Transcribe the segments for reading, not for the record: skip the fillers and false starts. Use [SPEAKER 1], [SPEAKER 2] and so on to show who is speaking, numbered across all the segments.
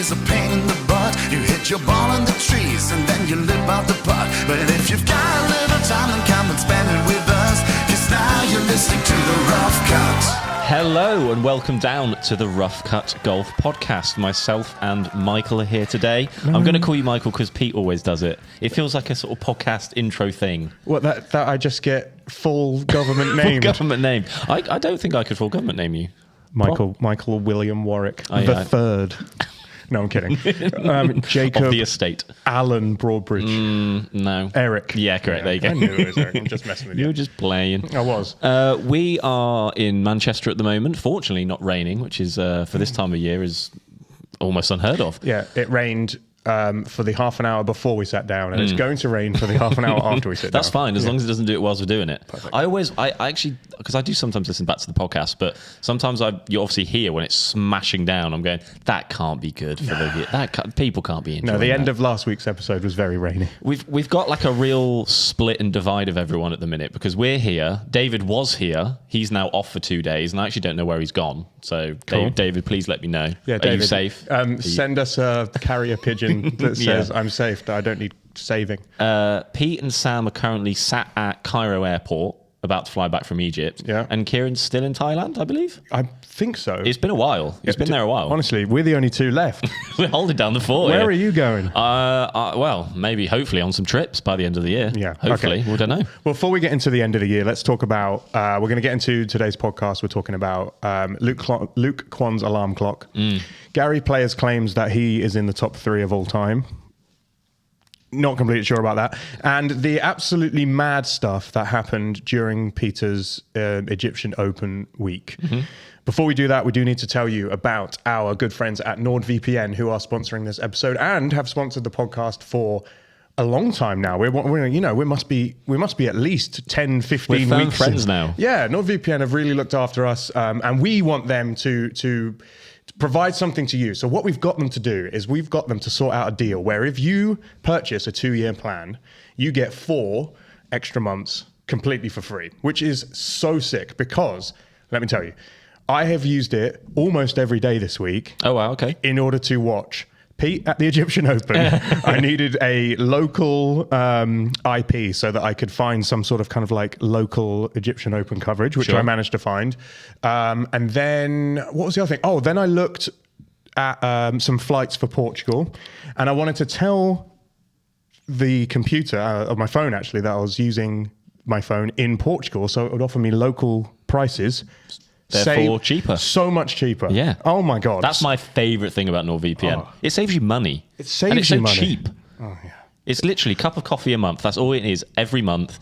[SPEAKER 1] is a pain in the butt. You hit your ball in the trees and then you lip out the putt. But if you've got a little time, then come and spend it with us. 'Cause now you're listening to The Rough Cut.
[SPEAKER 2] Hello and welcome down to the Rough Cut Golf Podcast. Myself and Michael are here today. I'm going to call you Michael because Pete always does it. It feels like a sort of podcast intro thing.
[SPEAKER 3] What, that I just get full government name?
[SPEAKER 2] Full government name. I don't think I could full government name you.
[SPEAKER 3] Michael William Warwick the third. No, I'm kidding. Jacob
[SPEAKER 2] of the estate.
[SPEAKER 3] Alan Broadbridge.
[SPEAKER 2] No.
[SPEAKER 3] Eric.
[SPEAKER 2] Yeah, correct. There you go.
[SPEAKER 3] I knew it was Eric. I'm just messing with you.
[SPEAKER 2] You were just playing.
[SPEAKER 3] I was.
[SPEAKER 2] We are in Manchester at the moment. Fortunately, not raining, which is for this time of year is almost unheard of.
[SPEAKER 3] Yeah, it rained for the half an hour before we sat down, and it's going to rain for the half an hour after we sit down.
[SPEAKER 2] That's fine, as long as it doesn't do it whilst we're doing it.
[SPEAKER 3] Perfect.
[SPEAKER 2] I actually, because I do sometimes listen back to the podcast, but sometimes you obviously hear when it's smashing down, I'm going, that can't be good for people can't be enjoying
[SPEAKER 3] No, the end
[SPEAKER 2] that.
[SPEAKER 3] of last week's episode was very rainy.
[SPEAKER 2] We've got like a real split and divide of everyone at the minute, because we're here. David was here. He's now off for 2 days, and I actually don't know where he's gone. So,
[SPEAKER 3] Cool.
[SPEAKER 2] David, please let me know.
[SPEAKER 3] Yeah,
[SPEAKER 2] Are
[SPEAKER 3] David,
[SPEAKER 2] you safe?
[SPEAKER 3] Send us a carrier pigeon that
[SPEAKER 2] Yeah.
[SPEAKER 3] says, I'm safe, I don't need saving.
[SPEAKER 2] Pete and Sam are currently sat at Cairo Airport, about to fly back from Egypt.
[SPEAKER 3] Yeah.
[SPEAKER 2] And Kieran's still in Thailand, I believe.
[SPEAKER 3] I think so.
[SPEAKER 2] It's been a while. He's been there a while.
[SPEAKER 3] Honestly, we're the only two left.
[SPEAKER 2] We're holding down the fort.
[SPEAKER 3] Where
[SPEAKER 2] here.
[SPEAKER 3] are you going?
[SPEAKER 2] Well, maybe, hopefully, on some trips by the end of the year.
[SPEAKER 3] Yeah.
[SPEAKER 2] Hopefully.
[SPEAKER 3] Okay.
[SPEAKER 2] We don't know.
[SPEAKER 3] Well, before we get into the end of the year, let's talk about, we're going to get into today's podcast. We're talking about Luke Kwon's alarm clock. Gary Players claims that he is in the top 3 of all time. Not completely sure about that. And the absolutely mad stuff that happened during Peter's Egyptian Open week. Before we do that, we do need to tell you about our good friends at NordVPN, who are sponsoring this episode and have sponsored the podcast for a long time now. We must be at least 10, 15
[SPEAKER 2] We're
[SPEAKER 3] weeks
[SPEAKER 2] friends
[SPEAKER 3] in.
[SPEAKER 2] now.
[SPEAKER 3] Yeah, NordVPN have really looked after us, and we want them to provide something to you. So what we've got them to do is we've got them to sort out a deal where if you purchase a 2-year plan, you get 4 extra months completely for free, which is so sick because, let me tell you, I have used it almost every day this week.
[SPEAKER 2] Oh, wow. Okay.
[SPEAKER 3] In order to watch Pete at the Egyptian Open. I needed a local IP so that I could find some sort of kind of like local Egyptian Open coverage, which I managed to find. And then what was the other thing? Oh, then I looked at some flights for Portugal, and I wanted to tell the computer of my phone actually that I was using my phone in Portugal, so it would offer me local prices.
[SPEAKER 2] Therefore, cheaper.
[SPEAKER 3] So much cheaper.
[SPEAKER 2] Yeah.
[SPEAKER 3] Oh my God.
[SPEAKER 2] That's my favorite thing about NordVPN.
[SPEAKER 3] Oh.
[SPEAKER 2] It saves you money.
[SPEAKER 3] It saves
[SPEAKER 2] and it's
[SPEAKER 3] you
[SPEAKER 2] so
[SPEAKER 3] money.
[SPEAKER 2] cheap.
[SPEAKER 3] Oh, yeah.
[SPEAKER 2] It's literally a cup of coffee a month. That's all it is every month.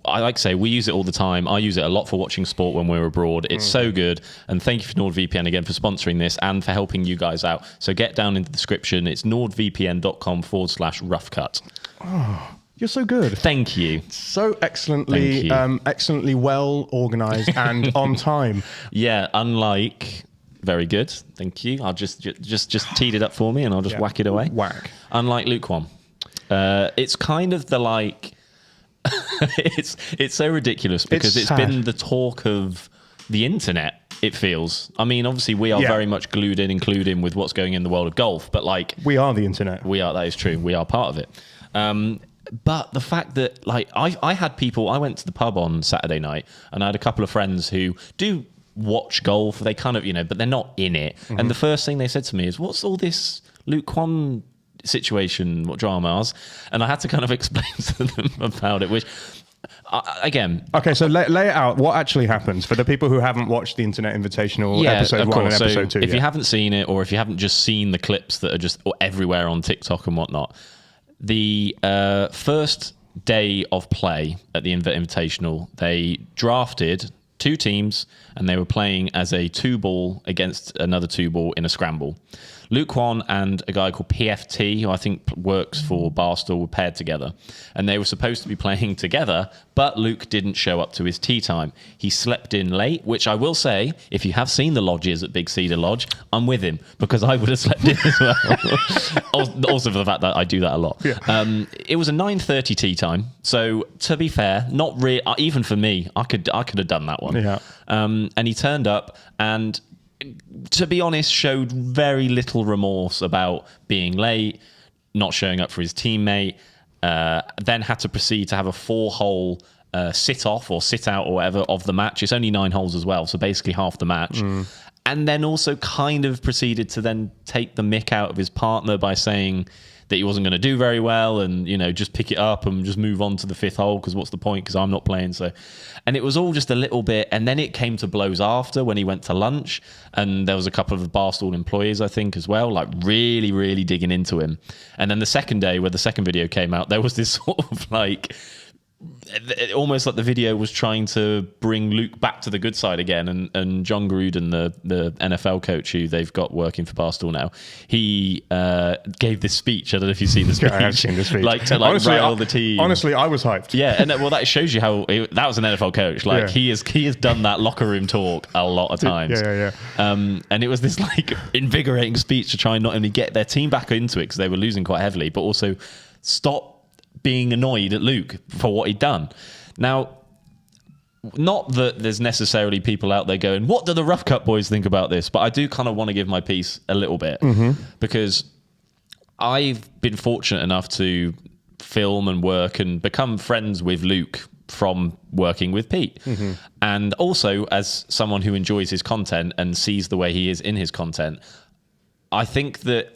[SPEAKER 2] I like to say we use it all the time. I use it a lot for watching sport when we're abroad. It's so good. And thank you for NordVPN again for sponsoring this and for helping you guys out. So get down in the description. It's nordvpn.com/roughcut.
[SPEAKER 3] Oh, you're so good.
[SPEAKER 2] Thank you.
[SPEAKER 3] So excellently well organized and on time.
[SPEAKER 2] Yeah, unlike... Very good. Thank you. I'll just teed it up for me and I'll just whack it away.
[SPEAKER 3] Whack.
[SPEAKER 2] Unlike Luke Kwon. It's kind of the like... it's so ridiculous because it's been the talk of the internet, it feels. I mean, obviously we are very much glued in and clued in with what's going in the world of golf, but like...
[SPEAKER 3] We are the internet.
[SPEAKER 2] That is true. We are part of it. But the fact that like I had people... I went to the pub on Saturday night and I had a couple of friends who do... watch golf, they kind of, but they're not in it. And the first thing they said to me is, what's all this Luke Kwon situation, what dramas? And I had to kind of explain to them about it, which, again...
[SPEAKER 3] Okay, so lay it out. What actually happens for the people who haven't watched the Internet Invitational episode 1 and episode 2
[SPEAKER 2] If you haven't seen it, or if you haven't just seen the clips that are just everywhere on TikTok and whatnot, the first day of play at the Invitational, they drafted 2 teams, and they were playing as a 2-ball against another 2-ball in a scramble. Luke Kwon and a guy called PFT, who I think works for Barstool, were paired together. And they were supposed to be playing together, but Luke didn't show up to his tee time. He slept in late, which I will say, if you have seen the lodges at Big Cedar Lodge, I'm with him, because I would have slept in as well. Also for the fact that I do that a lot. Yeah. It was a 9:30 tee time. So to be fair, not really, even for me, I could have done that one.
[SPEAKER 3] Yeah.
[SPEAKER 2] And he turned up and to be honest, showed very little remorse about being late, not showing up for his teammate, then had to proceed to have a 4-hole sit off or sit out or whatever of the match. It's only 9 holes as well, so basically half the match. And then also kind of proceeded to then take the mick out of his partner by saying that he wasn't going to do very well and, you know, just pick it up and just move on to the 5th hole because what's the point, because I'm not playing. So, and it was all just a little bit, and then it came to blows after when he went to lunch, and there was a couple of Barstool employees, I think, as well, like really, really digging into him. And then the second day where the second video came out, there was this sort of like, almost like the video was trying to bring Luke back to the good side again, and John Gruden, the NFL coach who they've got working for Barstool now, he gave this speech. I don't know if you've seen the speech.
[SPEAKER 3] I have seen the speech.
[SPEAKER 2] Like to rile the team.
[SPEAKER 3] Honestly, I was hyped.
[SPEAKER 2] Yeah, and well, that shows you how that was an NFL coach. Like he has done that locker room talk a lot of times.
[SPEAKER 3] Yeah.
[SPEAKER 2] And it was this like invigorating speech to try and not only get their team back into it because they were losing quite heavily, but also stop being annoyed at Luke for what he'd done. Now, not that there's necessarily people out there going, what do the Rough Cut boys think about this? But I do kind of want to give my piece a little bit because I've been fortunate enough to film and work and become friends with Luke from working with Pete. And also as someone who enjoys his content and sees the way he is in his content, I think that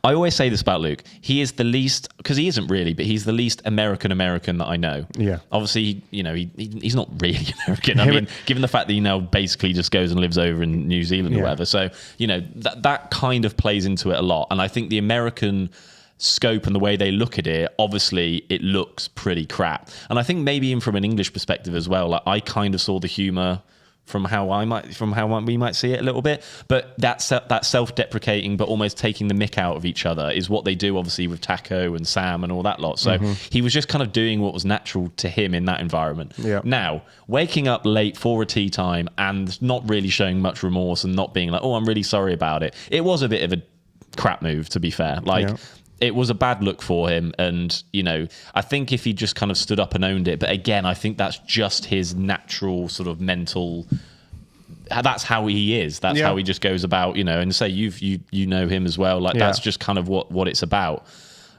[SPEAKER 2] I always say this about Luke. He is the least, because he isn't really, but he's the least American that I know. Yeah. Obviously, you know, he's not really American. I mean, given the fact that he now basically just goes and lives over in New Zealand or whatever. So, you know, that kind of plays into it a lot. And I think the American scope and the way they look at it, obviously it looks pretty crap. And I think maybe even from an English perspective as well, like I kind of saw the humor from how we might see it a little bit, but that self-deprecating but almost taking the mick out of each other is what they do obviously with Taco and Sam and all that lot. So he was just kind of doing what was natural to him in that environment. Now, waking up late for a tea time and not really showing much remorse and not being like, oh, I'm really sorry about it. It was a bit of a crap move, to be fair. It was a bad look for him, and you know, I think if he just kind of stood up and owned it, but again, I think that's just his natural sort of mental. That's how he is. That's how he just goes about, you know. And say you know him as well. Like that's just kind of what it's about.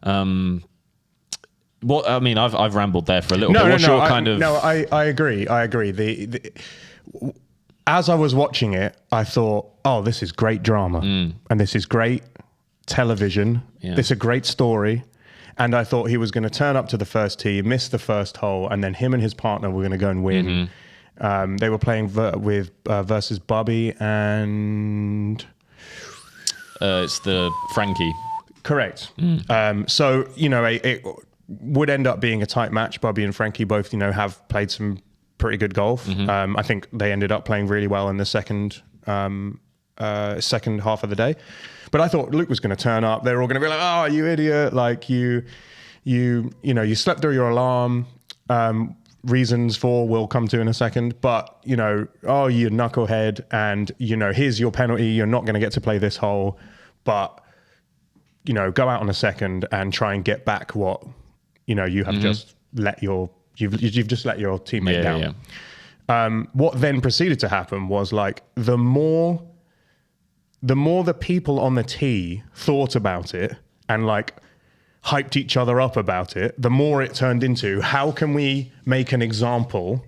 [SPEAKER 2] What I mean, I've rambled there for a little bit. What's your kind of?
[SPEAKER 3] No, I agree. I agree. As I was watching it, I thought, oh, this is great drama, and this is great television. This is a great story. And I thought he was going to turn up to the first tee, miss the first hole, and then him and his partner were going to go and win. They were playing versus Bobby and
[SPEAKER 2] it's the Frankie.
[SPEAKER 3] Correct. So you know, it would end up being a tight match. Bobby and Frankie both, you know, have played some pretty good golf. I think they ended up playing really well in the second half of the day. But I thought Luke was going to turn up. They were all going to be like, "Oh, you idiot! Like you slept through your alarm." Reasons for we'll come to in a second. But you know, oh, you knucklehead, and you know, here's your penalty. You're not going to get to play this hole, but you know, go out on a second and try and get back what you know you have just let you've just let your teammate down. What then proceeded to happen was like the more the people on the tee thought about it and like hyped each other up about it, the more it turned into how can we make an example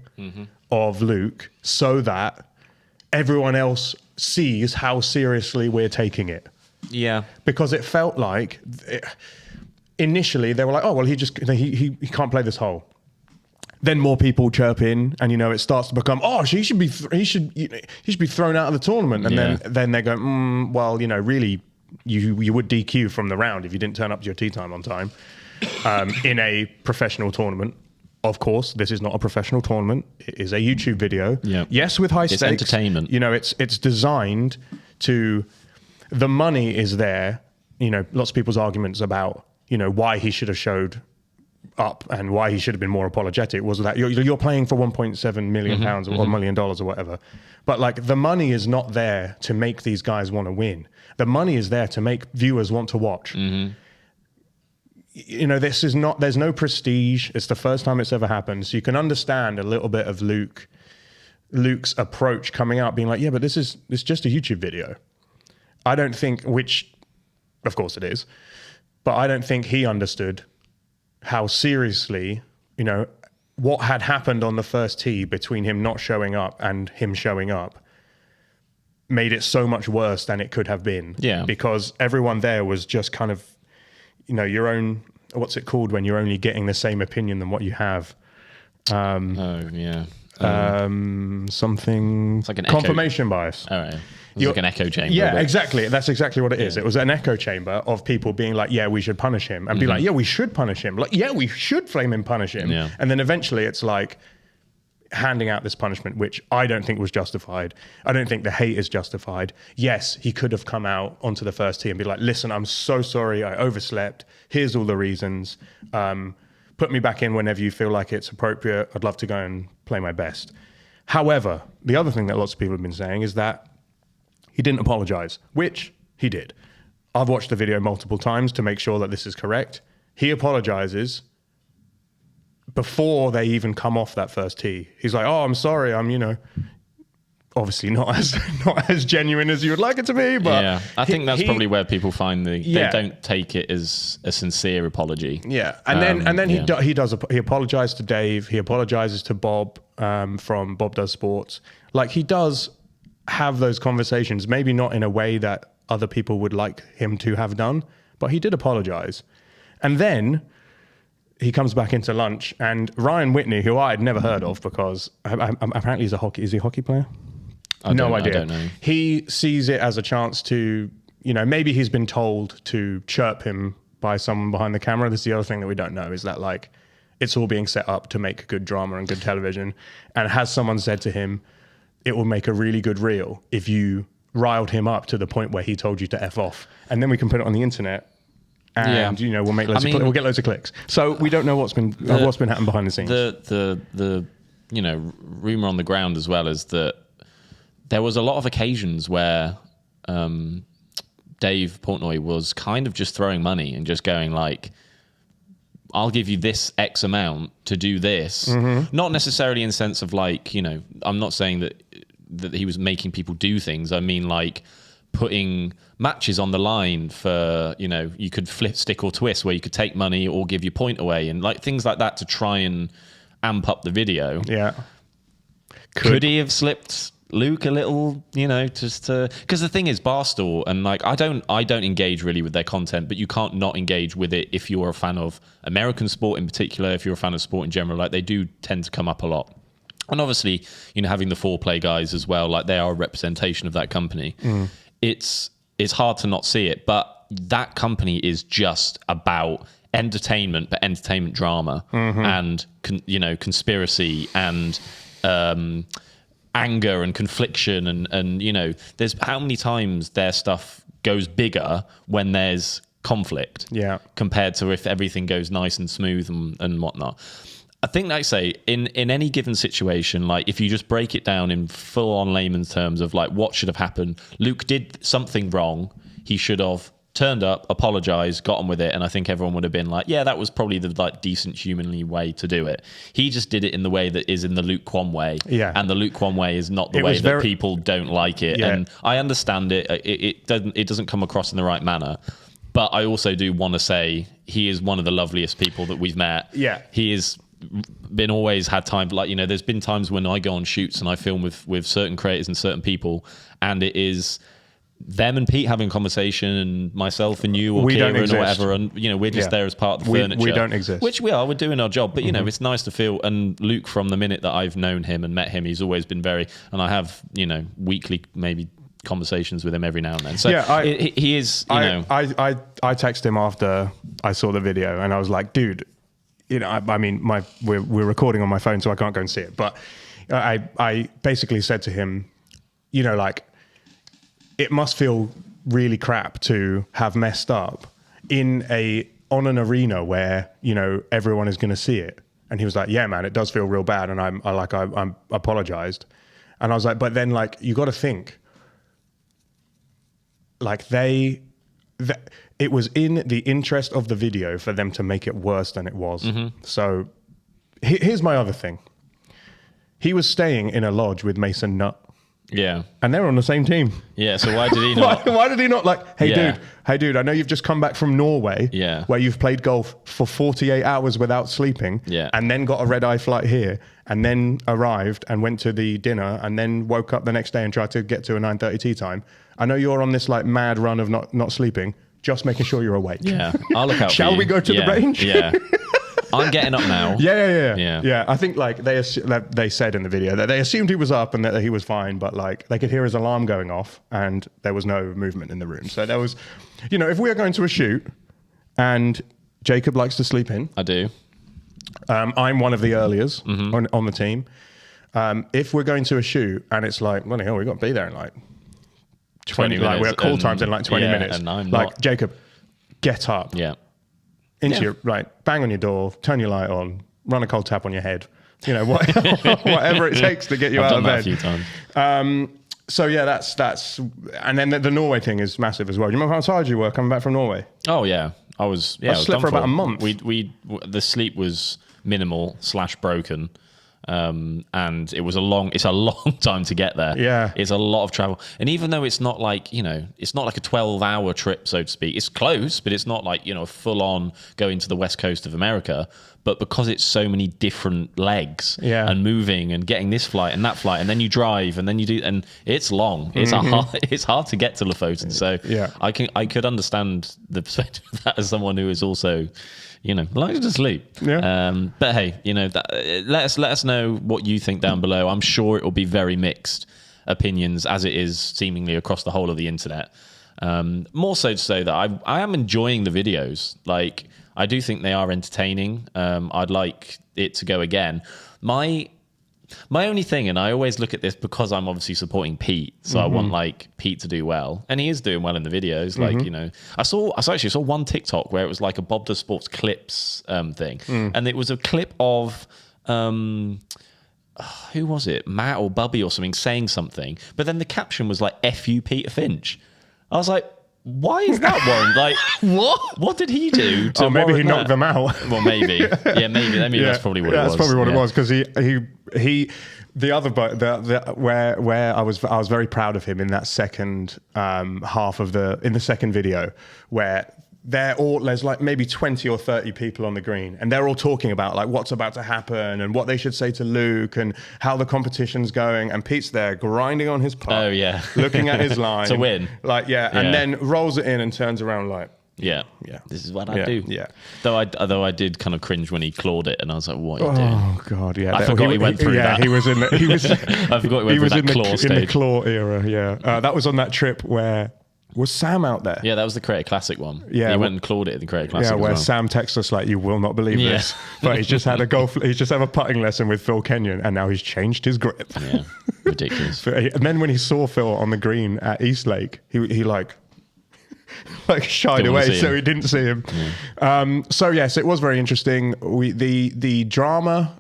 [SPEAKER 3] of Luke so that everyone else sees how seriously we're taking it. Yeah. Because it felt like initially they were like, oh, well, he can't play this hole. Then more people chirp in, and you know it starts to become, oh, he should be thrown out of the tournament, and then they go, well, you know, really, you would DQ from the round if you didn't turn up to your tee time on time in a professional tournament. Of course, this is not a professional tournament; it is a YouTube video. Yes, with high stakes,
[SPEAKER 2] entertainment.
[SPEAKER 3] You know, it's designed to. The money is there. You know, lots of people's arguments about why he should have showed up and why he should have been more apologetic was that you're playing for 1.7 million pounds or $1 million or whatever. But like the money is not there to make these guys want to win. The money is there to make viewers want to watch. You know, there's no prestige. It's the first time it's ever happened. So you can understand a little bit of Luke Luke's approach coming out being like, yeah, but it's just a YouTube video. I don't think, which of course it is, but I don't think he understood how seriously, what had happened on the first tee between him not showing up and him showing up made it so much worse than it could have been.
[SPEAKER 2] Yeah.
[SPEAKER 3] Because everyone there was just kind of, your own, what's it called when you're only getting the same opinion than what you have? Something.
[SPEAKER 2] It's like an
[SPEAKER 3] confirmation bias.
[SPEAKER 2] All right. It's like an echo chamber.
[SPEAKER 3] Yeah, exactly. That's exactly what it is. It was an echo chamber of people being like, yeah, we should punish him. And be like, yeah, we should punish him. Like, yeah, we should flame him, punish him.
[SPEAKER 2] Yeah.
[SPEAKER 3] And then eventually it's like handing out this punishment, which I don't think was justified. I don't think the hate is justified. Yes, he could have come out onto the first tee and be like, listen, I'm so sorry. I overslept. Here's all the reasons. Put me back in whenever you feel like it's appropriate. I'd love to go and play my best. However, the other thing that lots of people have been saying is that he didn't apologize, which he did. I've watched the video multiple times to make sure that this is correct. He apologizes before they even come off that first tee. He's like, oh, I'm sorry. I'm, obviously not as genuine as you would like it to be. But
[SPEAKER 2] yeah, I think that's probably where people find they don't take it as a sincere apology.
[SPEAKER 3] Yeah, and then he apologized to Dave. He apologizes to Bob from Bob Does Sports. Like, he does have those conversations, maybe not in a way that other people would like him to have done, but he did apologize. And then he comes back into lunch, and Ryan Whitney, who I had never heard of because apparently is he a hockey player? No idea.
[SPEAKER 2] I don't know.
[SPEAKER 3] He sees it as a chance to, maybe he's been told to chirp him by someone behind the camera. This is the other thing that we don't know, is that like it's all being set up to make good drama and good television. And has someone said to him, it will make a really good reel if you riled him up to the point where he told you to F off. And then we can put it on the internet and, we'll make we'll get loads of clicks. So we don't know what's been happening behind the scenes.
[SPEAKER 2] The rumor on the ground as well is that there was a lot of occasions where Dave Portnoy was kind of just throwing money and just going like, I'll give you this X amount to do this. Mm-hmm. Not necessarily in the sense of like, I'm not saying that he was making people do things. I mean like putting matches on the line for, you could flip, stick or twist where you could take money or give your point away and like things like that to try and amp up the video.
[SPEAKER 3] Yeah.
[SPEAKER 2] Could he have slipped Luke a little, just to, because the thing is Barstool, and like I don't engage really with their content, but you can't not engage with it if you're a fan of American sport in particular, if you're a fan of sport in general. Like they do tend to come up a lot. And obviously, having the foreplay guys as well, like they are a representation of that company. It's hard to not see it, but that company is just about entertainment, but entertainment drama and conspiracy and anger and confliction and there's how many times their stuff goes bigger when there's conflict compared to if everything goes nice and smooth and whatnot. I think, like I say, in any given situation, like if you just break it down in full on layman's terms of like what should have happened, Luke did something wrong. He should have turned up, apologized, got on with it, and I think everyone would have been like, yeah, that was probably the like decent humanly way to do it. He just did it in the way that is in the Luke Kwon way. Yeah. And the Luke Kwon way is not the way that people don't like it. Yeah. And I understand it. It doesn't come across in the right manner. But I also do want to say he is one of the loveliest people that we've met. Yeah. He is been always had time, like, there's been times when I go on shoots and I film with certain creators and certain people, and it is them and Pete having a conversation and myself and you or Kieran or whatever, and we're just there as part of the furniture. We don't exist. Which we are, we're doing our job, but it's nice to feel, and Luke, from the minute that I've known him and met him, he's always been very, and I have, weekly maybe conversations with him every now and then. So he is, I
[SPEAKER 3] texted him after I saw the video and I was like, dude, we're recording on my phone, so I can't go and see it. But I basically said to him, it must feel really crap to have messed up on an arena where everyone is going to see it. And he was like, yeah, man, it does feel real bad, and I'm apologized. And I was like, but then you got to think, it was in the interest of the video for them to make it worse than it was. Mm-hmm. So here's my other thing. He was staying in a lodge with Mason Nutt.
[SPEAKER 2] Yeah.
[SPEAKER 3] And they were on the same team.
[SPEAKER 2] Yeah. So why did he not?
[SPEAKER 3] Why did he not hey,
[SPEAKER 2] Yeah.
[SPEAKER 3] dude, I know you've just come back from Norway,
[SPEAKER 2] Yeah.
[SPEAKER 3] where you've played golf for 48 hours without sleeping,
[SPEAKER 2] Yeah.
[SPEAKER 3] and then got a red-eye flight here, and then arrived and went to the dinner, and then woke up the next day and tried to get to a 9:30 tea time. I know you're on this like mad run of not sleeping, just making sure you're awake.
[SPEAKER 2] Yeah. I'll look out for
[SPEAKER 3] Shall
[SPEAKER 2] you.
[SPEAKER 3] we go to the range?
[SPEAKER 2] Yeah. I'm getting up now.
[SPEAKER 3] Yeah. I think like they said in the video that they assumed he was up and that he was fine, but like they could hear his alarm going off and there was no movement in the room. So there was, if we are going to a shoot and Jacob likes to sleep in,
[SPEAKER 2] I do.
[SPEAKER 3] I'm one of the earliers on the team. If we're going to a shoot and it's like, well, hell, we got to be there in like 20
[SPEAKER 2] minutes.
[SPEAKER 3] Like we're call times in like 20 minutes.
[SPEAKER 2] And I'm
[SPEAKER 3] like
[SPEAKER 2] not.
[SPEAKER 3] Jacob, get up.
[SPEAKER 2] Yeah.
[SPEAKER 3] Into your bang on your door, turn your light on, run a cold tap on your head, whatever it takes to get you
[SPEAKER 2] I've
[SPEAKER 3] out of
[SPEAKER 2] done
[SPEAKER 3] bed.
[SPEAKER 2] that a few times.
[SPEAKER 3] So yeah, that's, and then the Norway thing is massive as well. Do you remember how tired you were coming back from Norway?
[SPEAKER 2] Oh yeah, I was. Yeah,
[SPEAKER 3] I
[SPEAKER 2] I was
[SPEAKER 3] slept
[SPEAKER 2] done
[SPEAKER 3] for about a month.
[SPEAKER 2] The sleep was minimal / broken. And it's a long time to get there.
[SPEAKER 3] Yeah.
[SPEAKER 2] It's a lot of travel. And even though it's not like, it's not like a 12-hour trip, so to speak, it's close, but it's not like, full on going to the west coast of America. But because it's so many different legs and moving and getting this flight and that flight, and then you drive and then you do, and it's long. It's it's hard to get to Lofoten. So I could understand the perspective of that as someone who is also, likes to sleep.
[SPEAKER 3] Yeah.
[SPEAKER 2] But hey, let us know what you think down below. I'm sure it will be very mixed opinions, as it is seemingly across the whole of the internet. More so to say that I am enjoying the videos. Like, I do think they are entertaining. I'd like it to go again. My only thing, and I always look at this because I'm obviously supporting Pete, so I want like Pete to do well, and he is doing well in the videos. Like I actually saw one TikTok where it was like a Bob Does Sports clips thing, and it was a clip of who was it, Matt or Bubby or something saying something, but then the caption was like "F you, Peter Finch." I was like, why is that one? Like, what did he do to
[SPEAKER 3] maybe he
[SPEAKER 2] warrant
[SPEAKER 3] knocked
[SPEAKER 2] that?
[SPEAKER 3] them out.
[SPEAKER 2] Well, maybe. Yeah, maybe. I mean, that's probably what it was.
[SPEAKER 3] That's probably what it was, because he the other where I was very proud of him in that second half of in the second video, where there's like maybe 20 or 30 people on the green, and they're all talking about like what's about to happen and what they should say to Luke and how the competition's going, and Pete's there grinding on his putt.
[SPEAKER 2] Oh yeah.
[SPEAKER 3] Looking at his line
[SPEAKER 2] to win.
[SPEAKER 3] Like and then rolls it in and turns around like,
[SPEAKER 2] yeah. This is what I do.
[SPEAKER 3] Yeah.
[SPEAKER 2] Though I did kind of cringe when he clawed it, and I was like, "What are you doing?"
[SPEAKER 3] Oh God, yeah.
[SPEAKER 2] I forgot he went through that.
[SPEAKER 3] He was in.
[SPEAKER 2] I forgot he went through that claw stage.
[SPEAKER 3] In the claw era. Yeah, that was on that trip where was Sam out there?
[SPEAKER 2] Yeah, that was the Creator Classic one.
[SPEAKER 3] Yeah,
[SPEAKER 2] he went and clawed it at the Creator Classic.
[SPEAKER 3] Yeah, where
[SPEAKER 2] as well.
[SPEAKER 3] Sam texts us like, "You will not believe this," but he's just had a putting lesson with Phil Kenyon, and now he's changed his grip.
[SPEAKER 2] Yeah, ridiculous.
[SPEAKER 3] And then when he saw Phil on the green at Eastlake, he like shied away, so he didn't see him. Yeah. So yes, it was very interesting. The drama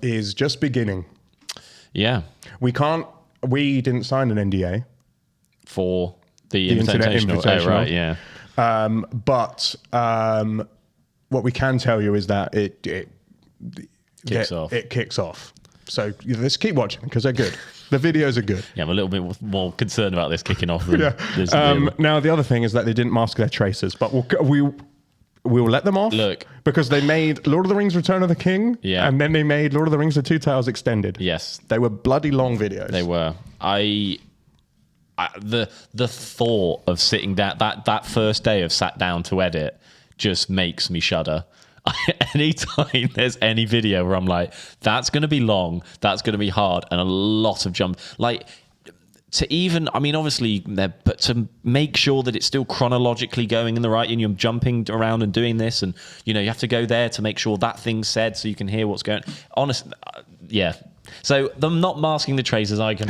[SPEAKER 3] is just beginning.
[SPEAKER 2] Yeah,
[SPEAKER 3] we didn't sign an NDA
[SPEAKER 2] for the Invitational. Oh, right, yeah.
[SPEAKER 3] But what we can tell you is that it
[SPEAKER 2] kicks off.
[SPEAKER 3] It kicks off. So let's keep watching because they're good. The videos are good.
[SPEAKER 2] Yeah, I'm a little bit more concerned about this kicking off. Than this
[SPEAKER 3] now, the other thing is that they didn't mask their tracers, but we'll let them off.
[SPEAKER 2] Look,
[SPEAKER 3] because they made Lord of the Rings: Return of the King, and then they made Lord of the Rings: The Two Towers Extended.
[SPEAKER 2] Yes,
[SPEAKER 3] they were bloody long videos.
[SPEAKER 2] They were. The thought of sitting down that first day of sat down to edit just makes me shudder. Anytime there's any video where I'm like, that's going to be long, that's going to be hard, and a lot of jump, like obviously, but to make sure that it's still chronologically going in the right, and you're jumping around and doing this, and you have to go there to make sure that thing's said so you can hear what's going. Honestly, yeah. So them not masking the tracers, I can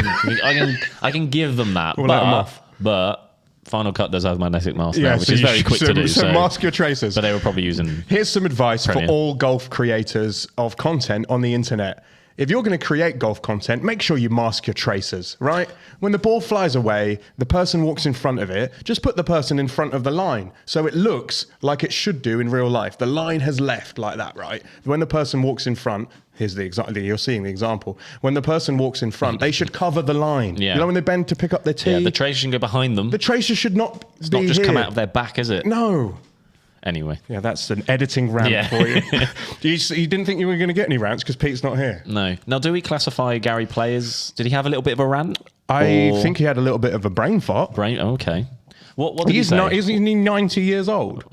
[SPEAKER 2] give them that.
[SPEAKER 3] We'll let them off.
[SPEAKER 2] But Final Cut does have magnetic mask now, which is very quick to do.
[SPEAKER 3] So mask your tracers.
[SPEAKER 2] But they were probably using.
[SPEAKER 3] Here's some advice
[SPEAKER 2] Premier.
[SPEAKER 3] for all golf creators of content on the internet. If you're going to create golf content, make sure you mask your tracers, right? When the ball flies away, the person walks in front of it, just put the person in front of the line so it looks like it should do in real life. The line has left like that, right? When the person walks in front, Here's the example. You're seeing the example. When the person walks in front, they should cover the line.
[SPEAKER 2] Yeah.
[SPEAKER 3] You know when they bend to pick up their tea?
[SPEAKER 2] Yeah, the tracer should go behind them.
[SPEAKER 3] The tracer should not
[SPEAKER 2] It's
[SPEAKER 3] be
[SPEAKER 2] not just
[SPEAKER 3] here.
[SPEAKER 2] come out of their back, is it?
[SPEAKER 3] No.
[SPEAKER 2] Anyway.
[SPEAKER 3] Yeah, that's an editing rant for you. You didn't think you were going to get any rants because Pete's not here?
[SPEAKER 2] No. Now, do we classify Gary Player as... Did he have a little bit of a rant?
[SPEAKER 3] I think he had a little bit of a brain fart.
[SPEAKER 2] Okay. What did he say?
[SPEAKER 3] Isn't he 90 years old?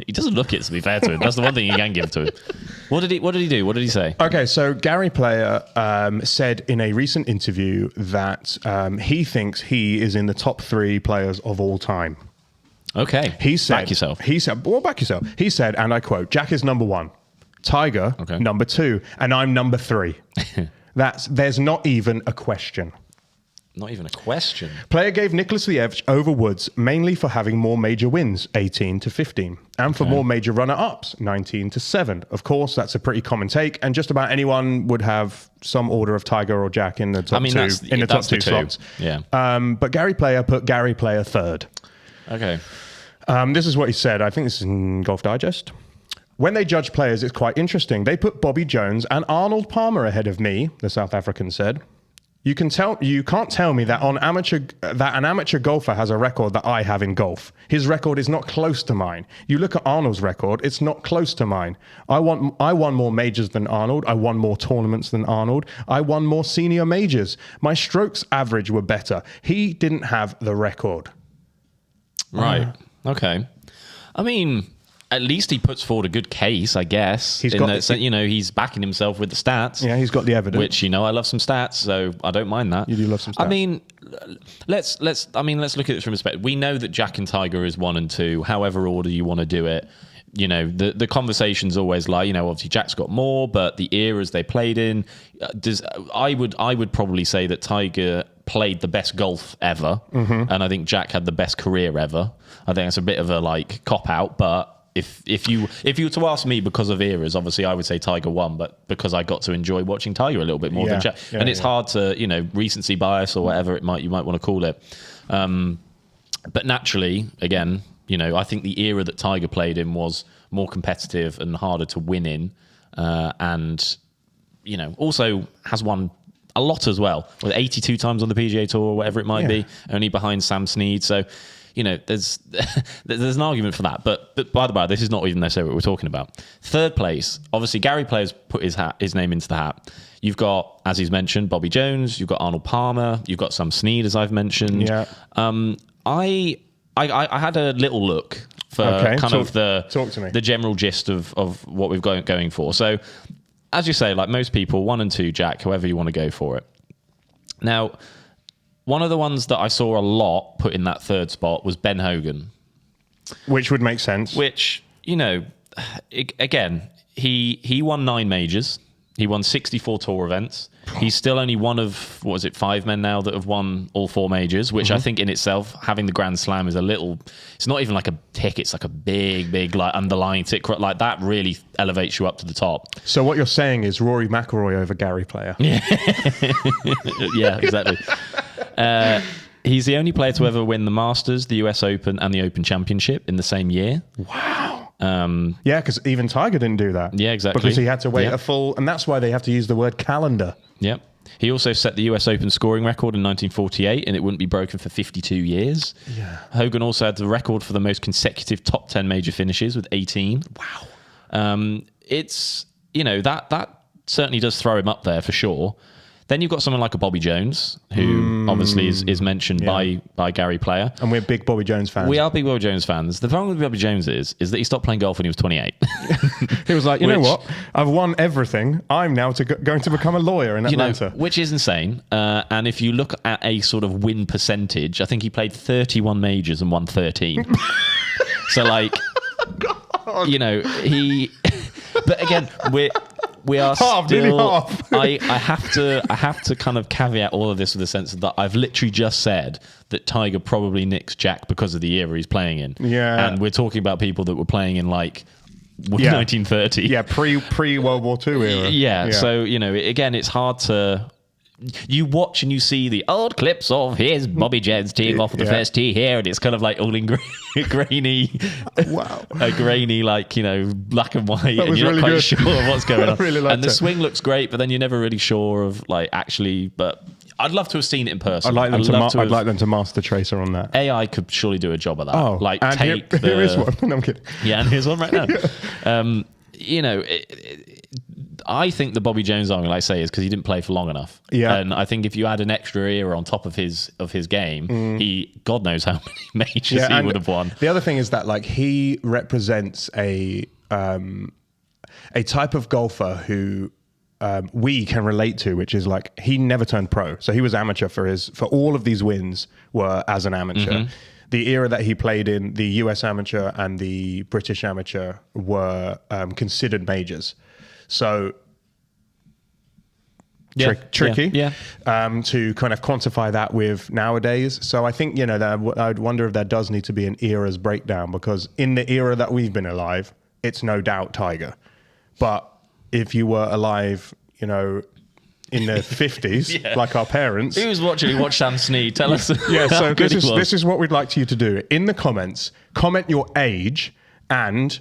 [SPEAKER 2] He doesn't look it, to be fair to him. That's the one thing you can give to him. What did he do? What did he say?
[SPEAKER 3] Okay, so Gary Player said in a recent interview that he thinks he is in the top 3 players of all time.
[SPEAKER 2] Okay.
[SPEAKER 3] He said,
[SPEAKER 2] back yourself.
[SPEAKER 3] Back yourself. He said, and I quote, Jack is number 1, Tiger number 2, and I'm number 3. There's not even a question.
[SPEAKER 2] Not even a question.
[SPEAKER 3] Player gave Nicholas the edge over Woods mainly for having more major wins, 18 to 15, and for more major runner-ups, 19 to 7. Of course, that's a pretty common take, and just about anyone would have some order of Tiger or Jack in the top two slots.
[SPEAKER 2] Yeah.
[SPEAKER 3] But Gary Player put Gary Player 3rd.
[SPEAKER 2] Okay.
[SPEAKER 3] This is what he said. I think this is in Golf Digest. When they judge players, it's quite interesting. They put Bobby Jones and Arnold Palmer ahead of me, the South African said. You can't tell me that an amateur golfer has a record that I have in golf. His record is not close to mine. You look at Arnold's record, it's not close to mine. I won more majors than Arnold. I won more tournaments than Arnold. I won more senior majors. My strokes average were better. He didn't have the record.
[SPEAKER 2] Right. Okay. I mean, at least he puts forward a good case, I guess. He's backing himself with the stats.
[SPEAKER 3] Yeah, he's got the evidence.
[SPEAKER 2] Which, I love some stats, so I don't mind that.
[SPEAKER 3] You do love some stats.
[SPEAKER 2] I mean, let's look at it from perspective. We know that Jack and Tiger is 1 and 2, however order you want to do it. The conversation's always like, obviously Jack's got more, but the eras they played in, I would probably say that Tiger played the best golf ever, and I think Jack had the best career ever. I think it's a bit of a cop out, but if you were to ask me because of eras, obviously I would say Tiger won, but because I got to enjoy watching Tiger a little bit more than Jack, and it's hard to recency bias or whatever you might want to call it. But naturally, again, I think the era that Tiger played in was more competitive and harder to win in, and also has won a lot as well, with 82 times on the PGA Tour or whatever it might be, only behind Sam Snead. So, there's an argument for that. But by the way, this is not even necessarily what we're talking about. 3rd place, obviously Gary Player's put his name into the hat. You've got, as he's mentioned, Bobby Jones. You've got Arnold Palmer. You've got Sam Snead, as I've mentioned.
[SPEAKER 3] Yeah.
[SPEAKER 2] I had a little look for the general gist of what we've got going for. So, as you say, like most people, 1 and 2, Jack, however you want to go for it. Now, one of the ones that I saw a lot put in that 3rd spot was Ben Hogan.
[SPEAKER 3] Which would make sense.
[SPEAKER 2] Which, again, he won 9 majors. He won 64 tour events. He's still only one of, 5 men now that have won all 4 majors, which I think in itself, having the Grand Slam is it's not even like a tick, it's like a big underlying tick. Like that really elevates you up to the top.
[SPEAKER 3] So what you're saying is Rory McIlroy over Gary Player.
[SPEAKER 2] Yeah, yeah, exactly. He's the only player to ever win the Masters, the US Open, and the Open Championship in the same year.
[SPEAKER 3] Wow. Because even Tiger didn't do that.
[SPEAKER 2] Yeah, exactly.
[SPEAKER 3] Because he had to wait a full... And that's why they have to use the word calendar.
[SPEAKER 2] Yep. He also set the US Open scoring record in 1948, and it wouldn't be broken for 52 years. Yeah. Hogan also had the record for the most consecutive top 10 major finishes with 18. Wow. It's, that certainly does throw him up there for sure. Then you've got someone like a Bobby Jones, who obviously is mentioned by Gary Player.
[SPEAKER 3] And we're big Bobby Jones fans.
[SPEAKER 2] We are big Bobby Jones fans. The problem with Bobby Jones is that he stopped playing golf when he was 28.
[SPEAKER 3] He was like, you know what? I've won everything. I'm now going to become a lawyer in Atlanta.
[SPEAKER 2] Which is insane. And if you look at a sort of win percentage, I think he played 31 majors and won 13. So
[SPEAKER 3] God.
[SPEAKER 2] He... But again, we are
[SPEAKER 3] nearly half.
[SPEAKER 2] I have to kind of caveat all of this with the sense that I've literally just said that Tiger probably nicks Jack because of the era he's playing in.
[SPEAKER 3] Yeah.
[SPEAKER 2] And we're talking about people that were playing in 1930.
[SPEAKER 3] Yeah, pre World War II era.
[SPEAKER 2] Yeah. So, again, it's hard to you watch and you see the old clips of here's Bobby Jones teeing off with the first tee here, and it's kind of like all in grainy,
[SPEAKER 3] Wow.
[SPEAKER 2] a grainy, like, you know, black and white, and
[SPEAKER 3] was
[SPEAKER 2] you're
[SPEAKER 3] really
[SPEAKER 2] not quite
[SPEAKER 3] good.
[SPEAKER 2] sure of what's going on.
[SPEAKER 3] really liked
[SPEAKER 2] and the
[SPEAKER 3] it.
[SPEAKER 2] swing looks great, but then you're never really sure of like actually. But I'd love to have seen it in person.
[SPEAKER 3] I'd like them
[SPEAKER 2] I'd
[SPEAKER 3] I'd like them to master Tracer on that.
[SPEAKER 2] AI could surely do a job of that.
[SPEAKER 3] Oh,
[SPEAKER 2] like
[SPEAKER 3] and
[SPEAKER 2] take
[SPEAKER 3] here is one. No, I'm kidding.
[SPEAKER 2] Yeah, and here's one right now. You know, I think the Bobby Jones argument, like I say, is because he didn't play for long enough.
[SPEAKER 3] Yeah.
[SPEAKER 2] And I think if you add an extra era on top of his game, he, God knows how many majors he
[SPEAKER 3] and
[SPEAKER 2] would have won.
[SPEAKER 3] The other thing is that like he represents a type of golfer who we can relate to, which is like he never turned pro, so he was amateur for all of these wins were as an amateur. The era that he played in, the US amateur and the British amateur were considered majors. So tricky to kind of quantify that with nowadays. So I think, you know, that I'd wonder if there does need to be an era's breakdown, because in the era that we've been alive, it's no doubt Tiger. But if you were alive, you know, in the 50s, like our parents.
[SPEAKER 2] Who was watching? Watch Sam Snead. Tell us.
[SPEAKER 3] Yeah, so
[SPEAKER 2] how good he was.
[SPEAKER 3] this is what we'd like you to do. In the comments, comment your age and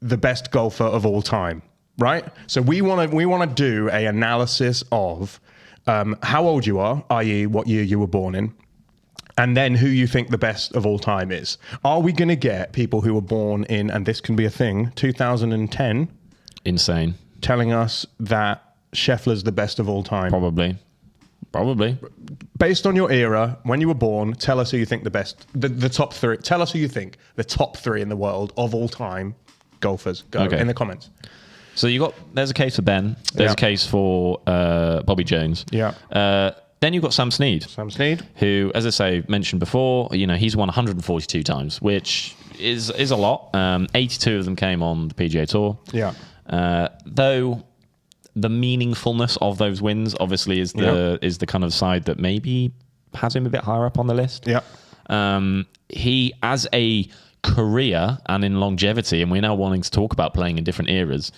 [SPEAKER 3] the best golfer of all time, right? So we want to do a analysis of how old you are, i.e. what year you were born in, and then who you think the best of all time is. Are we going to get people who were born in, and this can be a thing, 2010,
[SPEAKER 2] Insane.
[SPEAKER 3] telling us that Scheffler's the best of all time?
[SPEAKER 2] Probably.
[SPEAKER 3] Based on your era, when you were born, tell us who you think the top three. Tell us who you think the top three in the world of all time golfers. Go in the comments.
[SPEAKER 2] So there's a case for Ben. There's a case for Bobby Jones.
[SPEAKER 3] Yeah.
[SPEAKER 2] Then you've got Sam Snead. Who, as I say, mentioned before, you know, he's won 142 times, which is a lot. 82 of them came on the PGA Tour.
[SPEAKER 3] Yeah.
[SPEAKER 2] Though the meaningfulness of those wins obviously is the kind of side that maybe has him a bit higher up on the list.
[SPEAKER 3] Yeah.
[SPEAKER 2] He, as a career and in longevity, and we're now wanting to talk about playing in different eras,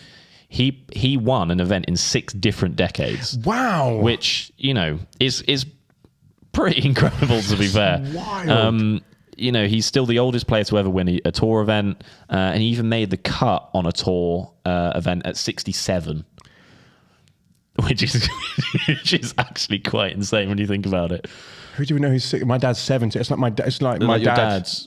[SPEAKER 2] he won an event in 6 different decades.
[SPEAKER 3] Wow.
[SPEAKER 2] Which, you know, is pretty incredible, to be fair.
[SPEAKER 3] Wild.
[SPEAKER 2] You know, he's still the oldest player to ever win a tour event, and he even made the cut on a tour event at 67. Which is actually quite insane when you think about it.
[SPEAKER 3] Who do we know who's sick? My dad's 70. It's like my
[SPEAKER 2] Your
[SPEAKER 3] dad's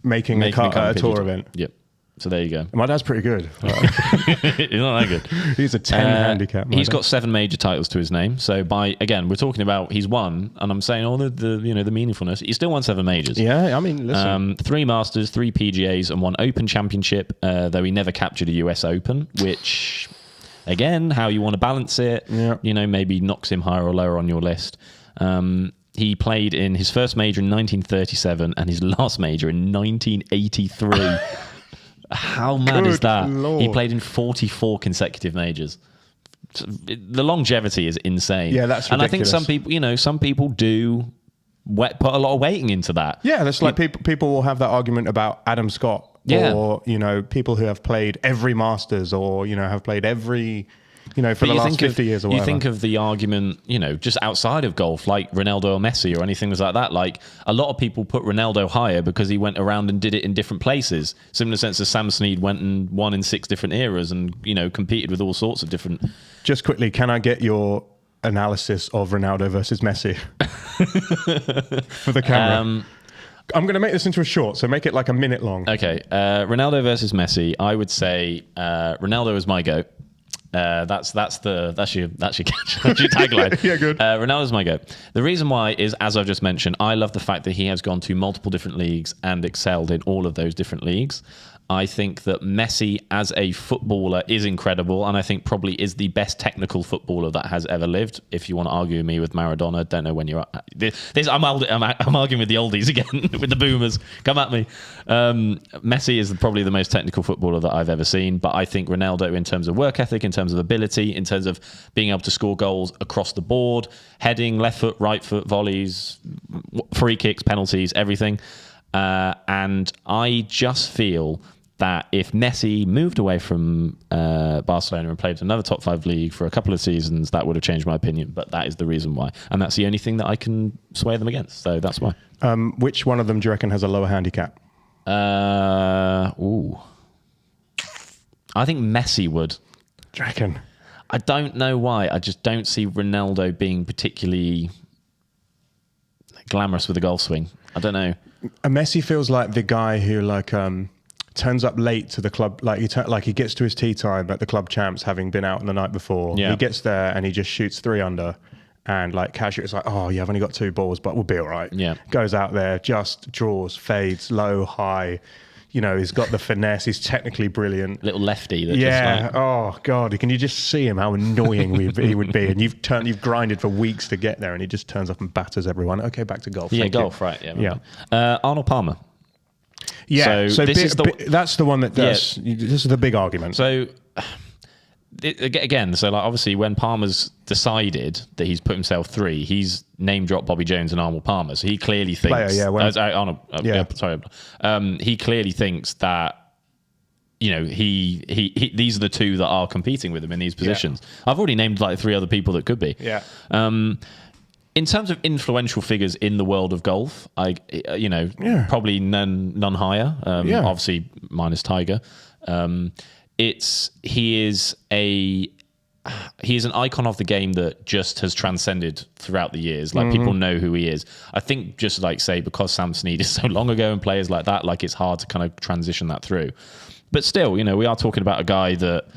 [SPEAKER 3] making a cut at a tour event.
[SPEAKER 2] Yep. So there you go.
[SPEAKER 3] My dad's pretty good.
[SPEAKER 2] He's not that good.
[SPEAKER 3] He's a 10 handicap.
[SPEAKER 2] He's got 7 major titles to his name. So we're talking about he's won, and I'm saying all the meaningfulness. He still won 7 majors.
[SPEAKER 3] Yeah, I mean, listen.
[SPEAKER 2] 3 Masters, 3 PGAs, and 1 Open Championship. Though he never captured a US Open, which, again, how you want to balance it.
[SPEAKER 3] Yeah.
[SPEAKER 2] You know, maybe knocks him higher or lower on your list. He played in his first major in 1937 and his last major in 1983. How mad is that?
[SPEAKER 3] Lord.
[SPEAKER 2] He played in 44 consecutive majors. The longevity is insane.
[SPEAKER 3] Yeah, that's ridiculous.
[SPEAKER 2] And I think some people do put a lot of weighting into that.
[SPEAKER 3] Yeah, that's like people will have that argument about Adam Scott.
[SPEAKER 2] Yeah.
[SPEAKER 3] Or, you know, people who have played every Masters or, you know, have played every, you know, for the last 50 years or whatever.
[SPEAKER 2] You think of the argument, you know, just outside of golf, like Ronaldo or Messi or anything like that. Like, a lot of people put Ronaldo higher because he went around and did it in different places. Similar sense as Sam Snead went and won in 6 different eras and, you know, competed with all sorts of different...
[SPEAKER 3] Just quickly, can I get your analysis of Ronaldo versus Messi for the camera? I'm going to make this into a short, so make it like a minute long.
[SPEAKER 2] Okay. Ronaldo versus Messi. I would say Ronaldo is my GOAT. That's your tagline.
[SPEAKER 3] Yeah, good.
[SPEAKER 2] Ronaldo's my GOAT. The reason why is, as I've just mentioned, I love the fact that he has gone to multiple different leagues and excelled in all of those different leagues. I think that Messi as a footballer is incredible, and I think probably is the best technical footballer that has ever lived. If you want to argue with me with Maradona, don't know when you're at. I'm arguing with the oldies again, with the boomers. Come at me. Messi is probably the most technical footballer that I've ever seen, but I think Ronaldo, in terms of work ethic, in terms of ability, in terms of being able to score goals across the board, heading, left foot, right foot, volleys, free kicks, penalties, everything. And I just feel that if Messi moved away from Barcelona and played another top 5 league for a couple of seasons, that would have changed my opinion. But that is the reason why. And that's the only thing that I can sway them against. So that's why.
[SPEAKER 3] Which one of them do you reckon has a lower handicap?
[SPEAKER 2] I think Messi would.
[SPEAKER 3] Do you reckon?
[SPEAKER 2] I don't know why. I just don't see Ronaldo being particularly glamorous with a golf swing. I don't know.
[SPEAKER 3] Messi feels like the guy who turns up late to the club, he gets to his tee time at the club champs, having been out the night before.
[SPEAKER 2] Yeah.
[SPEAKER 3] He gets there and he just shoots 3 under, and like casually, it's like, oh yeah, I've only got 2 balls, but we'll be all right.
[SPEAKER 2] Yeah.
[SPEAKER 3] Goes out there, just draws, fades, low, high. You know, he's got the finesse. He's technically brilliant.
[SPEAKER 2] Little lefty. That
[SPEAKER 3] Yeah.
[SPEAKER 2] Just
[SPEAKER 3] Oh God. Can you just see him? How annoying he would be. And you've grinded for weeks to get there, and he just turns up and batters everyone. Okay, back to golf.
[SPEAKER 2] yeah,
[SPEAKER 3] Thank
[SPEAKER 2] golf,
[SPEAKER 3] you.
[SPEAKER 2] right? Yeah. Arnold Palmer.
[SPEAKER 3] Yeah. So
[SPEAKER 2] this is
[SPEAKER 3] that's the one that does. This is the big argument.
[SPEAKER 2] So again, so like obviously when Palmer's decided that he's put himself 3, he's name dropped Bobby Jones and Arnold Palmer. So he clearly thinks Arnold. He clearly thinks that he these are the 2 that are competing with him in these positions. Yeah. I've already named like 3 other people that could be.
[SPEAKER 3] Yeah.
[SPEAKER 2] In terms of influential figures in the world of golf, probably none higher. Obviously minus Tiger. He is an icon of the game that just has transcended throughout the years. Like people know who he is. I think just like say because Sam Snead is so long ago and players like that, like it's hard to kind of transition that through. But still, we are talking about a guy that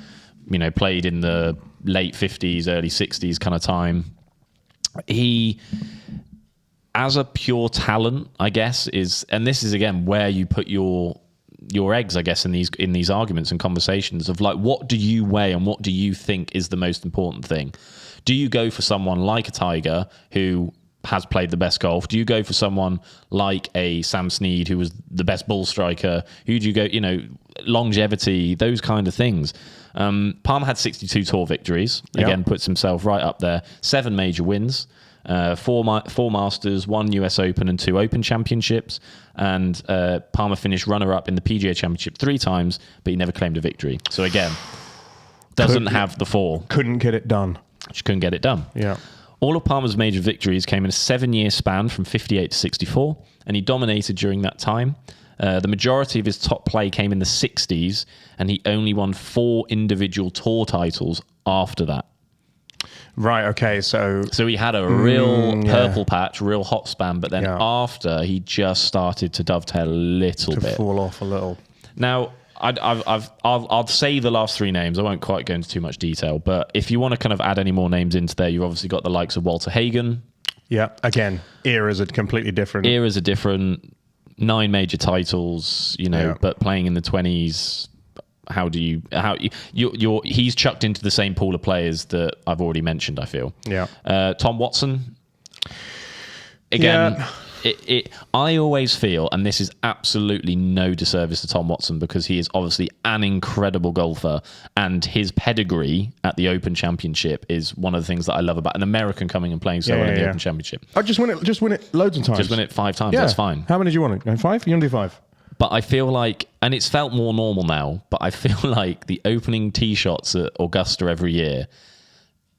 [SPEAKER 2] played in the late 50s, early 60s kind of time. He, as a pure talent, I guess, and this is again where you put your eggs, I guess, in these arguments and conversations of like, what do you weigh and what do you think is the most important thing? Do you go for someone like a Tiger who has played the best golf? Do you go for someone like a Sam Snead who was the best ball striker? Who do you go, longevity, those kind of things. Palmer had 62 tour victories. Again, puts himself right up there. 7 major wins. 4 Masters, 1 US Open and 2 Open Championships. And Palmer finished runner-up in the PGA Championship 3 times, but he never claimed a victory. So again, doesn't have the 4.
[SPEAKER 3] Couldn't get it done.
[SPEAKER 2] Just couldn't get it done.
[SPEAKER 3] Yeah.
[SPEAKER 2] All of Palmer's major victories came in a 7-year span from 58 to 64, and he dominated during that time. The majority of his top play came in the 60s, and he only won 4 individual tour titles after that.
[SPEAKER 3] Right, okay, so
[SPEAKER 2] he had a real purple patch, real hot span, but then after, he just started to dovetail a little bit.
[SPEAKER 3] Fall off a little.
[SPEAKER 2] Now, I'll say the last 3 names. I won't quite go into too much detail, but if you want to kind of add any more names into there, you've obviously got the likes of Walter Hagen.
[SPEAKER 3] Yeah, again, eras are completely different.
[SPEAKER 2] 9 major titles, but playing in the 20s. He's chucked into the same pool of players that I've already mentioned, I feel.
[SPEAKER 3] Yeah.
[SPEAKER 2] Tom Watson. Again, I always feel, and this is absolutely no disservice to Tom Watson because he is obviously an incredible golfer, and his pedigree at the Open Championship is one of the things that I love about an American coming and playing so well in the Open Championship.
[SPEAKER 3] Oh, just win it loads of times.
[SPEAKER 2] Just win it 5 times, that's fine.
[SPEAKER 3] How many do you want? 5? You want to do 5?
[SPEAKER 2] But I feel like, and it's felt more normal now, but I feel like the opening tee shots at Augusta every year,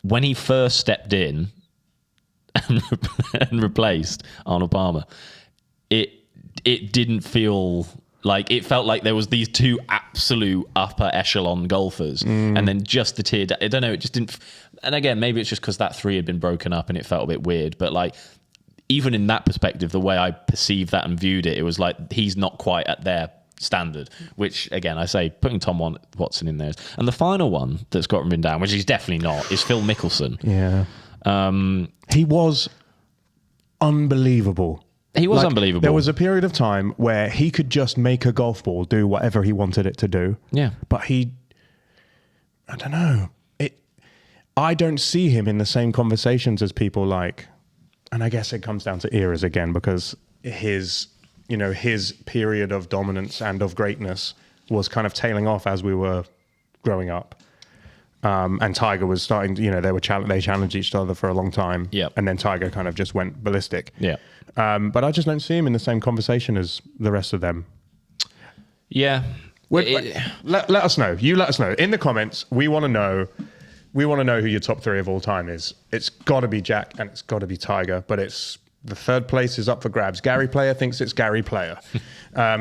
[SPEAKER 2] when he first stepped in and replaced Arnold Palmer, it didn't feel like, it felt like there was these 2 absolute upper echelon golfers, and then just the tier, I don't know, it just didn't, and again, maybe it's just because that 3 had been broken up and it felt a bit weird, but like, even in that perspective, the way I perceived that and viewed it, it was like he's not quite at their standard, which, again, I say, putting Tom Watson in there. And the final one that's got him down, which he's definitely not, is Phil Mickelson.
[SPEAKER 3] Yeah. He was unbelievable.
[SPEAKER 2] He was unbelievable.
[SPEAKER 3] There was a period of time where he could just make a golf ball do whatever he wanted it to do.
[SPEAKER 2] Yeah.
[SPEAKER 3] But I don't know. I don't see him in the same conversations as people like... And I guess it comes down to eras again, because his period of dominance and of greatness was kind of tailing off as we were growing up. And Tiger was starting, they challenged each other for a long time.
[SPEAKER 2] Yeah.
[SPEAKER 3] And then Tiger kind of just went ballistic.
[SPEAKER 2] Yeah.
[SPEAKER 3] But I just don't see him in the same conversation as the rest of them.
[SPEAKER 2] Yeah.
[SPEAKER 3] Let us know. You let us know in the comments. We want to know. We want to know who your top 3 of all time is. It's got to be Jack and it's got to be Tiger, but it's the third place is up for grabs. Gary Player thinks it's Gary Player.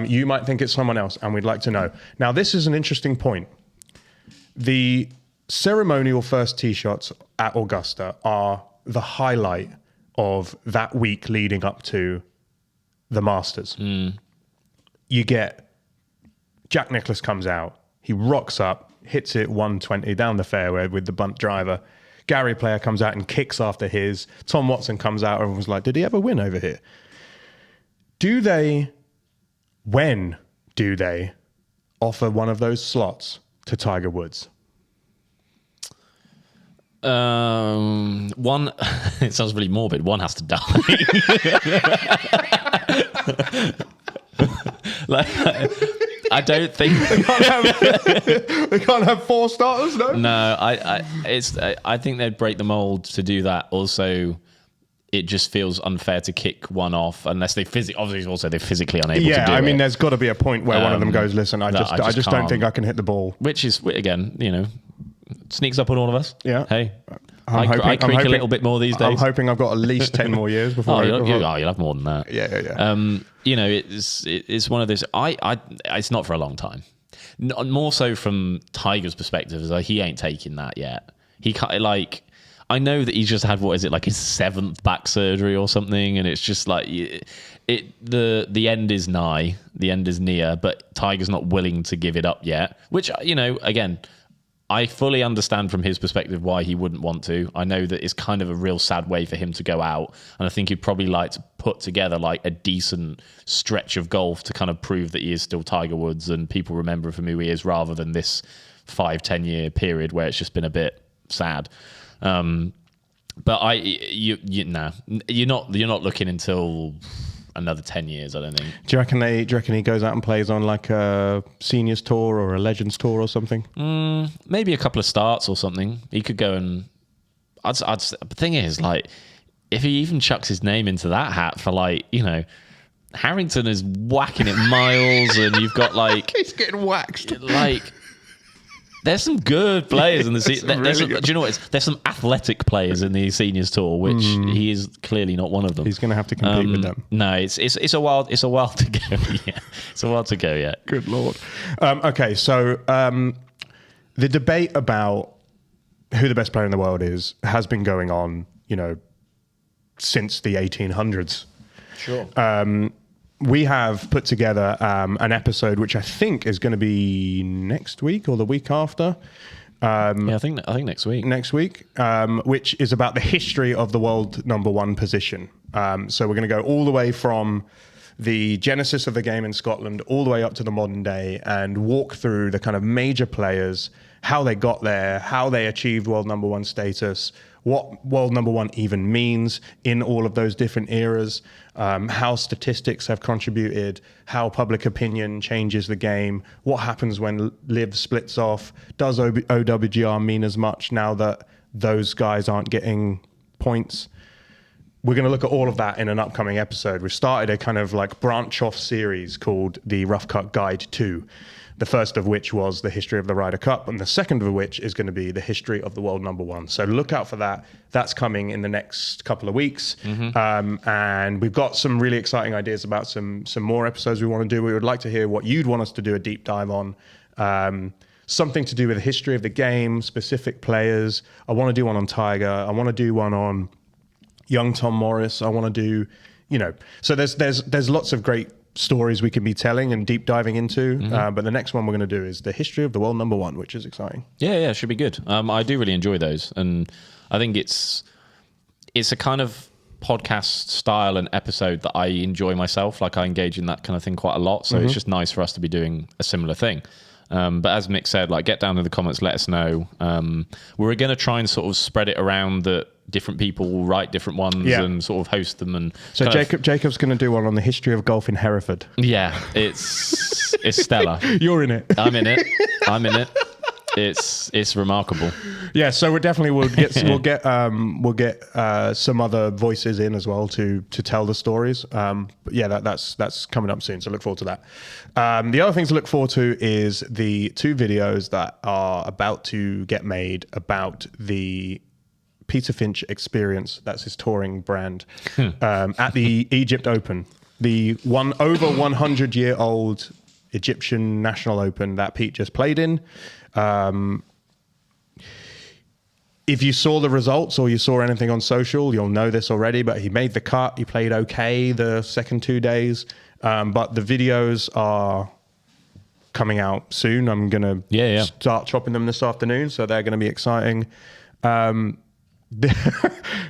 [SPEAKER 3] You might think it's someone else, and we'd like to know. Now, this is an interesting point. The ceremonial first tee shots at Augusta are the highlight of that week leading up to the Masters. You get Jack Nicklaus comes out, he rocks up, hits it 120 down the fairway with the bunt driver. Gary Player comes out and kicks after his. Tom Watson comes out and was like, did he ever win over here? When do they offer one of those slots to Tiger Woods?
[SPEAKER 2] One, it sounds really morbid. One has to die. I don't think
[SPEAKER 3] they can't have 4 starters.
[SPEAKER 2] No, I think they'd break the mold to do that. Also, it just feels unfair to kick one off unless they obviously also they're physically unable to do it.
[SPEAKER 3] Yeah, I mean, there's got to be a point where one of them goes, listen, I just don't think I can hit the ball.
[SPEAKER 2] Which is, again, sneaks up on all of us.
[SPEAKER 3] Yeah.
[SPEAKER 2] Hey, I creak a little bit more these days.
[SPEAKER 3] I'm hoping I've got at least 10 more years before.
[SPEAKER 2] You'll have more than that.
[SPEAKER 3] Yeah.
[SPEAKER 2] It's one of those. It's not for a long time. More so from Tiger's perspective, is like he ain't taking that yet. He can't I know that he's just had his 7th back surgery or something, and it's just like the end is nigh, the end is near, but Tiger's not willing to give it up yet. Which again, I fully understand from his perspective why he wouldn't want to. I know that it's kind of a real sad way for him to go out, and I think he'd probably like to put together a decent stretch of golf to kind of prove that he is still Tiger Woods and people remember him for who he is, rather than this 5-10 year period where it's just been a bit sad. But you're not looking until another 10 years, I don't think. Do you
[SPEAKER 3] reckon he goes out and plays on a seniors tour or a legends tour or something?
[SPEAKER 2] Maybe a couple of starts or something. He could go and the thing is, if he even chucks his name into that hat for Harrington is whacking it miles, and you've got
[SPEAKER 3] he's getting waxed.
[SPEAKER 2] There's some good players in the do you know what? There's some athletic players in the seniors tour, which he is clearly not one of them.
[SPEAKER 3] He's going to have to compete with them.
[SPEAKER 2] No, it's a while to go. Yeah, it's a while to go yet.
[SPEAKER 3] Good Lord. Okay, so the debate about who the best player in the world is has been going on, since the 1800s.
[SPEAKER 2] Sure.
[SPEAKER 3] We have put together an episode which I think is going to be next week or the week after.
[SPEAKER 2] I think next week.
[SPEAKER 3] Next week, which is about the history of the world #1 position. So we're going to go all the way from the genesis of the game in Scotland all the way up to the modern day and walk through the kind of major players, how they got there, how they achieved world #1 status, what world #1 even means in all of those different eras, how statistics have contributed, how public opinion changes the game, what happens when LIV splits off, does OWGR mean as much now that those guys aren't getting points? We're going to look at all of that in an upcoming episode. We've started a kind of branch off series called the Rough Cut Guide 2. The first of which was the history of the Ryder Cup, and the second of which is going to be the history of the world #1. So look out for that. That's coming in the next couple of weeks. And we've got some really exciting ideas about some more episodes we want to do. We would like to hear what you'd want us to do a deep dive on. Something to do with the history of the game, specific players. I want to do one on Tiger. I want to do one on young Tom Morris. I want to do, so there's lots of great stories we can be telling and deep diving into. But the next one we're going to do is the history of the world #1, which is exciting.
[SPEAKER 2] Yeah, it should be good. I do really enjoy those, and I think it's a kind of podcast style and episode that I enjoy myself. I engage in that kind of thing quite a lot, so it's just nice for us to be doing a similar thing. But as Mick said, get down in the comments, let us know. We're going to try and sort of spread it around that different people will write different ones and sort of host them. And
[SPEAKER 3] so Jacob's going to do one on the history of golf in Hereford.
[SPEAKER 2] Yeah, it's stellar.
[SPEAKER 3] You're in it.
[SPEAKER 2] I'm in it. it's remarkable.
[SPEAKER 3] Yeah, so we definitely will get some other voices in as well to tell the stories. But yeah, that's coming up soon. So look forward to that. The other thing to look forward to is the 2 videos that are about to get made about the Peter Finch experience. That's his touring brand at the Egypt Open, the over 100-year-old Egyptian National Open that Pete just played in. If you saw the results or you saw anything on social, you'll know this already, but he made the cut. He played okay the second 2 days. But the videos are coming out soon. I'm going to start chopping them this afternoon, so they're going to be exciting.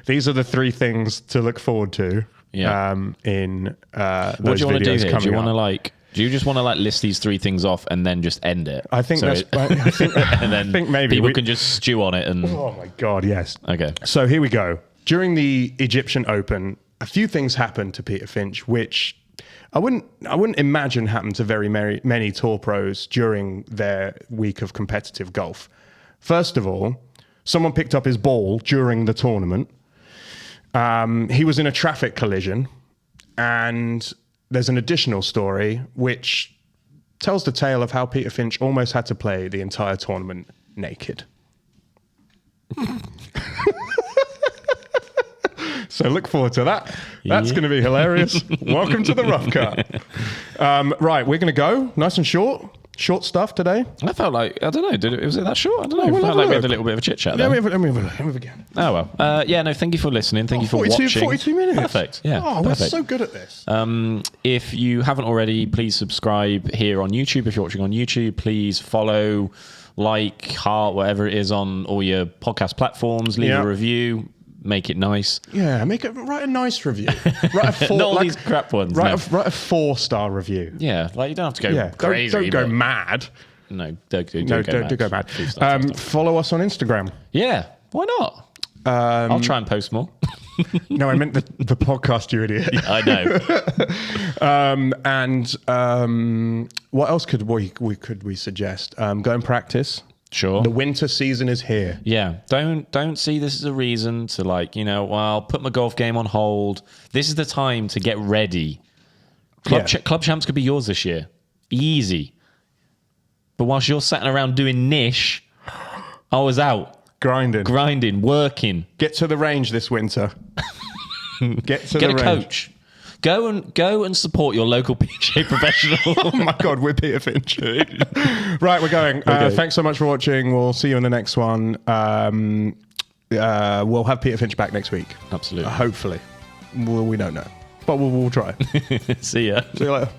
[SPEAKER 3] These are the 3 things to look forward to in
[SPEAKER 2] what
[SPEAKER 3] those
[SPEAKER 2] do you want to do
[SPEAKER 3] videos
[SPEAKER 2] here?
[SPEAKER 3] coming
[SPEAKER 2] Do you
[SPEAKER 3] up.
[SPEAKER 2] want to do you just want to list these 3 things off and then just end it?
[SPEAKER 3] I think
[SPEAKER 2] and then
[SPEAKER 3] think maybe
[SPEAKER 2] people can just stew on it and.
[SPEAKER 3] Oh my God, yes.
[SPEAKER 2] Okay.
[SPEAKER 3] So here we go. During the Egyptian Open, a few things happened to Peter Finch, which I wouldn't imagine happened to very many tour pros during their week of competitive golf. First of all, someone picked up his ball during the tournament. He was in a traffic collision, and there's an additional story which tells the tale of how Peter Finch almost had to play the entire tournament naked. So look forward to that. That's going to be hilarious. Welcome to the Rough Cut. Right, we're going to go nice and short. Short stuff today.
[SPEAKER 2] I felt like, I don't know, was it that short? I don't know.
[SPEAKER 3] we'll
[SPEAKER 2] I felt
[SPEAKER 3] have a
[SPEAKER 2] like we had
[SPEAKER 3] look.
[SPEAKER 2] a little bit of a chit chat
[SPEAKER 3] Let
[SPEAKER 2] there.
[SPEAKER 3] me have a again.
[SPEAKER 2] Oh, well. No, thank you for listening. Thank you for
[SPEAKER 3] 42,
[SPEAKER 2] watching.
[SPEAKER 3] 42 minutes.
[SPEAKER 2] Perfect. Yeah.
[SPEAKER 3] Oh, we're
[SPEAKER 2] perfect.
[SPEAKER 3] so good at this.
[SPEAKER 2] If you haven't already, please subscribe here on YouTube. If you're watching on YouTube, please follow, like, heart, whatever it is on all your podcast platforms. Leave a review. Make it nice.
[SPEAKER 3] Yeah, write a nice review. Write a 4,
[SPEAKER 2] Not all these crap ones.
[SPEAKER 3] Write
[SPEAKER 2] No.
[SPEAKER 3] a 4-star review.
[SPEAKER 2] Yeah, like you don't have to go
[SPEAKER 3] Yeah,
[SPEAKER 2] crazy.
[SPEAKER 3] don't go
[SPEAKER 2] but-
[SPEAKER 3] mad.
[SPEAKER 2] No, don't go
[SPEAKER 3] mad.
[SPEAKER 2] mad.
[SPEAKER 3] Follow us on Instagram.
[SPEAKER 2] Yeah, why not? I'll try and post more.
[SPEAKER 3] No, I meant the podcast, you idiot.
[SPEAKER 2] I know.
[SPEAKER 3] And what else could we suggest? Go and practice.
[SPEAKER 2] Sure.
[SPEAKER 3] The winter season is here.
[SPEAKER 2] Yeah, don't see this as a reason to put my golf game on hold. This is the time to get ready. Club champs could be yours this year. Easy. But whilst you're sat around doing niche, I was out. Grinding, working.
[SPEAKER 3] Get to the range this winter. Get
[SPEAKER 2] a coach. Go and support your local PGA professional.
[SPEAKER 3] Oh my God, we're Peter Finch. Right, we're going.
[SPEAKER 2] Okay.
[SPEAKER 3] Thanks so much for watching. We'll see you in the next one. We'll have Peter Finch back next week.
[SPEAKER 2] Absolutely.
[SPEAKER 3] Hopefully. We don't know. But we'll try.
[SPEAKER 2] See ya.
[SPEAKER 3] See you later.